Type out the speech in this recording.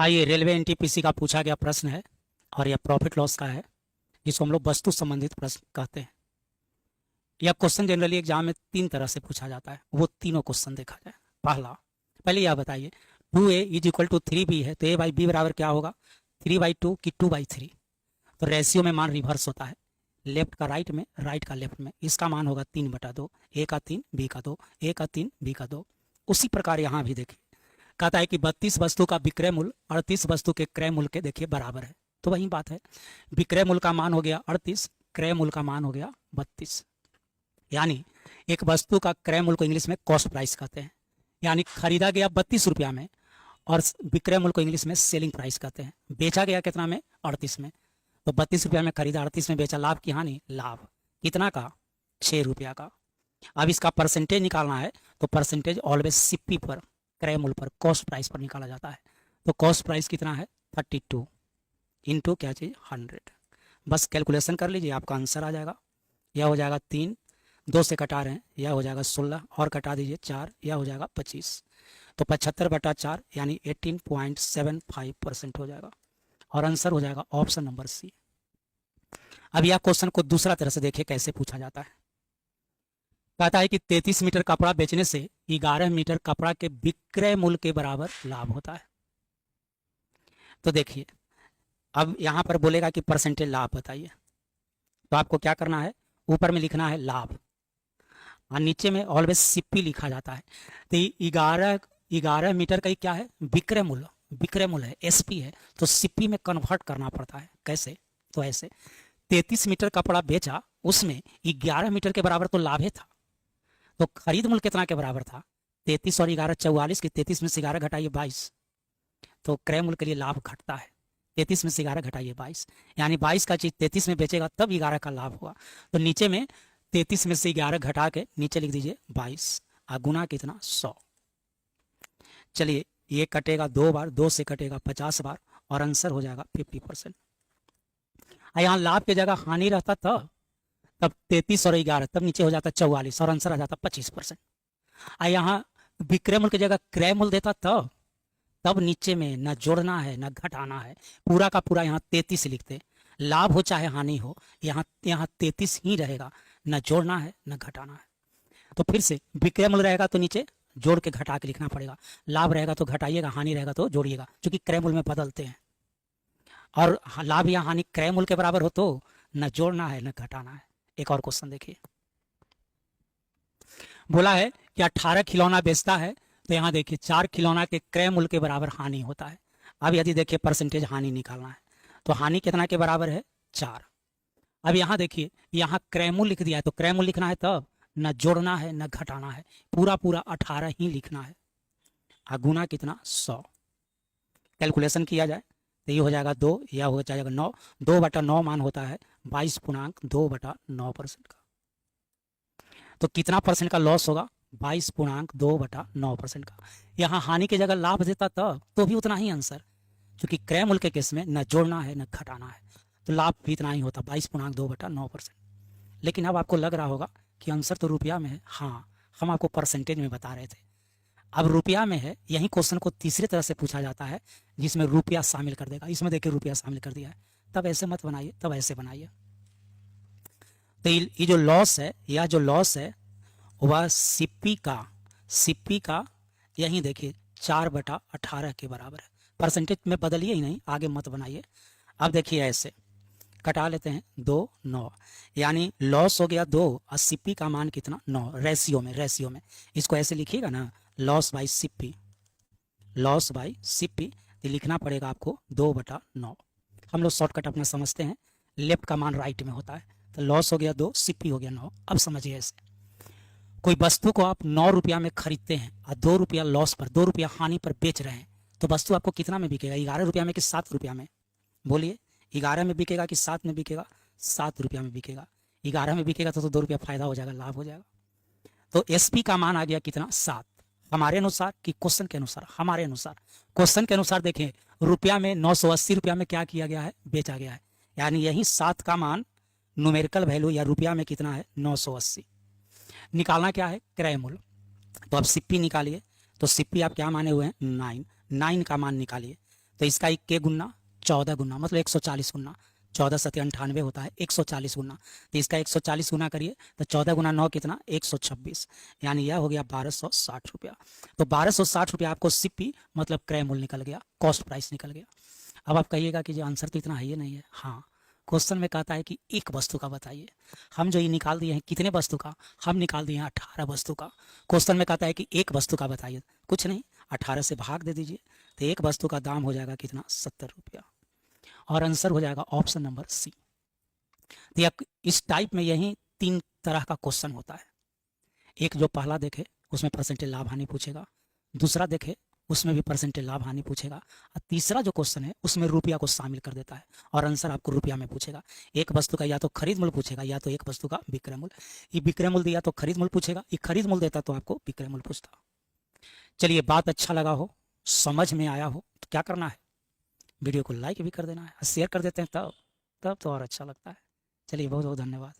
आइए, railway NTPC का पूछा गया प्रश्न है और यह प्रॉफिट लॉस का है, जिसको हम लोग वस्तु संबंधित प्रश्न कहते हैं। यह क्वेश्चन जनरली एग्जाम में 3 तरह से पूछा जाता है, वो तीनों क्वेश्चन देखा जाए। पहला, पहले यह बताइए 2a is equal to 3b है, तो a बाई बी बराबर क्या होगा, 3/2 की 2/3। तो रेशियो में मान रिवर्स होता है, लेफ्ट का राइट में, राइट का लेफ्ट में। इसका मान होगा 3/2, a का 3 b का 2, a का 3 b का 2। उसी प्रकार यहाँ भी देखिए, कहता है कि 32 वस्तु का विक्रय मूल्य 38 वस्तु के क्रय मूल्य के देखिए बराबर है। तो वही बात है, विक्रय मूल्य का मान हो गया 38, क्रय मूल्य का मान हो गया 32। यानी एक वस्तु का क्रय मूल्य को इंग्लिश में कॉस्ट प्राइस कहते हैं, यानी खरीदा गया 32 रुपया में और विक्रय मूल्य को इंग्लिश में सेलिंग प्राइस कहते हैं। बेचा गया कितना में, 38 में। तो 32 रुपया में खरीदा, 38 में बेचा, लाभ की हानि, लाभ कितना का, 6 रुपया का। अब इसका परसेंटेज निकालना है, तो परसेंटेज ऑलवेज सीपी पर, क्रय मूल्य पर, कॉस्ट प्राइस पर निकाला जाता है। तो कॉस्ट प्राइस कितना है, 32 इंटू क्या चीज, 100। बस कैलकुलेशन कर लीजिए, आपका आंसर आ जाएगा। यह हो जाएगा 3, 2 से कटा रहे हैं, यह हो जाएगा 16 और कटा दीजिए 4, यह हो जाएगा 25। तो 75/4 यानी 18.75% हो जाएगा और आंसर हो जाएगा ऑप्शन नंबर सी। अब यह क्वेश्चन को दूसरा तरह से देखिए कैसे पूछा जाता है। कहता है कि 33 मीटर कपड़ा बेचने से 11 मीटर कपड़ा के विक्रय मूल्य के बराबर लाभ होता है। तो देखिए, अब यहां पर बोलेगा कि परसेंटेज लाभ बताइए, तो आपको क्या करना है, ऊपर में लिखना है लाभ और नीचे में ऑलवेज सीपी लिखा जाता है। तो 11 मीटर का ही क्या है, विक्रय मूल्य, विक्रय मूल्य है, एसपी है, तो सीपी में कन्वर्ट करना पड़ता है। कैसे, तो ऐसे 33 मीटर कपड़ा बेचा, उसमें 11 मीटर के बराबर तो लाभ था। तो खरीद मूल्य कितना के बराबर था, 33 और 11 44 की, 33 में से 11 घटाइए 22, तो क्रय मूल्य के लिए लाभ घटता है। 33 में से 11 घटाइए 22, यानी 22 का चीज 33 में बेचेगा तब 11 का लाभ होगा। तो नीचे में 33 में से 11 घटा के नीचे लिख दीजिए 22 और गुना कितना, 100। चलिए, ये कटेगा 2 बार, 2 से कटेगा 50 बार और आंसर हो जाएगा 50%। यहाँ लाभ की जगह हानि रहता तब 33 और 11, तब नीचे हो जाता 44 और आंसर आ जाता 25%। यहाँ विक्रय मूल्य की जगह क्रय मूल्य देता तब नीचे में न जोड़ना है न घटाना है, पूरा का पूरा यहाँ 33 लिखते। लाभ हो चाहे हानि हो, यहाँ 33 ही रहेगा, न जोड़ना है न घटाना है। तो फिर से विक्रय मूल्य रहेगा तो नीचे जोड़ के घटा के लिखना पड़ेगा, लाभ रहेगा तो घटाइएगा, हानि रहेगा तो जोड़िएगा, क्योंकि क्रय मूल्य में बदलते हैं। और लाभ या हानि क्रय मूल्य के बराबर हो तो न जोड़ना है न घटाना है। एक और क्वेश्चन देखिए, बोला है कि 18 खिलौना बेचता है, तो यहाँ देखिए 4 खिलौना के क्रय मूल्य के बराबर हानि होता है। अब यदि देखिए परसेंटेज हानि निकालना है, तो हानि कितना के बराबर है, 4। अब यहाँ देखिए, यहाँ क्रय मूल्य लिख दिया है, तो क्रय मूल्य लिखना है तब न जोड़ना है न घटाना है, पूरा पूरा 18 ही लिखना है। गुना कितना, 100। कैलकुलेशन किया जाए तो ये हो जाएगा 2, यह हो जाएगा 9, 2/9 मान होता है 22.2/9% का। तो कितना परसेंट का लॉस होगा, 22.2/9% का। यहाँ हानि की जगह लाभ देता तब तो भी उतना ही आंसर, क्योंकि क्रय मूल्य के केस में न जोड़ना है न घटाना है, तो लाभ भी इतना ही होता, 22.2/9%। लेकिन अब आपको लग रहा होगा कि आंसर तो रुपया में है। हाँ, हम आपको परसेंटेज में बता रहे थे, अब रुपया में है। यही क्वेश्चन को तीसरे तरह से पूछा जाता है, जिसमें रुपया शामिल कर देगा। इसमें देखिए रुपया शामिल कर दिया है, तब ऐसे मत बनाइए, तब ऐसे बनाइए। तो ये जो लॉस है, यह जो लॉस है वह सीपी का यही देखिए 4/18 के बराबर है। परसेंटेज में बदलिए ही नहीं, आगे मत बनाइए। अब देखिए ऐसे कटा लेते हैं, 2, 9, यानी लॉस हो गया 2 और सीपी का मान कितना, 9। रेशियो में इसको ऐसे लिखिएगा ना, loss by CP, loss by CP, तो लिखना पड़ेगा आपको 2/9। हम लोग शॉर्टकट अपना समझते हैं, लेफ्ट का मान राइट में होता है। तो लॉस हो गया 2, सीपी हो गया 9। अब समझिए ऐसे, कोई वस्तु को आप 9 रुपया में खरीदते हैं और 2 रुपया लॉस पर, 2 रुपया हानि पर बेच रहे हैं, तो वस्तु आपको कितना में बिकेगा, 11 रुपया में कि 7 रुपया में, बोलिए। 11 में बिकेगा कि 7 में बिकेगा, 7 रुपया में बिकेगा। 11 में बिकेगा तो 2 रुपया फायदा हो जाएगा, लाभ हो जाएगा। तो एसपी का मान आ गया कितना, 7, हमारे अनुसार कि क्वेश्चन के अनुसार, हमारे अनुसार। क्वेश्चन के अनुसार देखें, रुपया में 980 रुपया में क्या किया गया है, बेचा गया है, यानी यही 7 का मान न्यूमेरिकल वैल्यू या रुपया में कितना है, 980। निकालना क्या है, क्रय मूल्य। तो अब सीपी निकालिए, तो सीपी आप क्या माने हुए हैं, 9 का मान निकालिए। तो इसका 1 गुना 14 गुना मतलब 140 गुना, 14 सत्ते 98 होता है, 140 गुना, तो इसका 140 गुना करिए तो 14 गुना 9 कितना 126, यानी यह हो गया 1260 रुपया। तो 1260 रुपया आपको सीपी मतलब क्रय मूल्य निकल गया, कॉस्ट प्राइस निकल गया। अब आप कहिएगा कि जो आंसर तो इतना है ही नहीं है। हाँ, क्वेश्चन में कहता है कि एक वस्तु का बताइए, हम जो ये निकाल दिए हैं कितने वस्तु का, हम निकाल दिए हैं 18 वस्तु का। क्वेश्चन में कहता है कि एक वस्तु का बताइए, कुछ नहीं 18 से भाग दे दीजिए, तो एक वस्तु का दाम हो जाएगा कितना 70 रुपया, और आंसर हो जाएगा ऑप्शन नंबर सी। तो इस टाइप में यही 3 तरह का क्वेश्चन होता है। एक जो पहला देखे उसमें परसेंटेज लाभ हानि पूछेगा, दूसरा देखे उसमें भी परसेंटेज लाभ हानि पूछेगा, और तीसरा जो क्वेश्चन है उसमें रुपया को शामिल कर देता है और आंसर आपको रुपया में पूछेगा। एक वस्तु का या तो खरीद मूल्य पूछेगा या तो एक वस्तु का विक्रय मूल्य। ये विक्रय मूल्य दिया तो खरीद मूल्य पूछेगा, ये खरीद मूल्य देता तो आपको विक्रय मूल्य पूछता। चलिए, बात अच्छा लगा हो, समझ में आया हो तो क्या करना है, वीडियो को लाइक भी कर देना है, शेयर कर देते हैं तब तो और अच्छा लगता है। चलिए, बहुत बहुत धन्यवाद।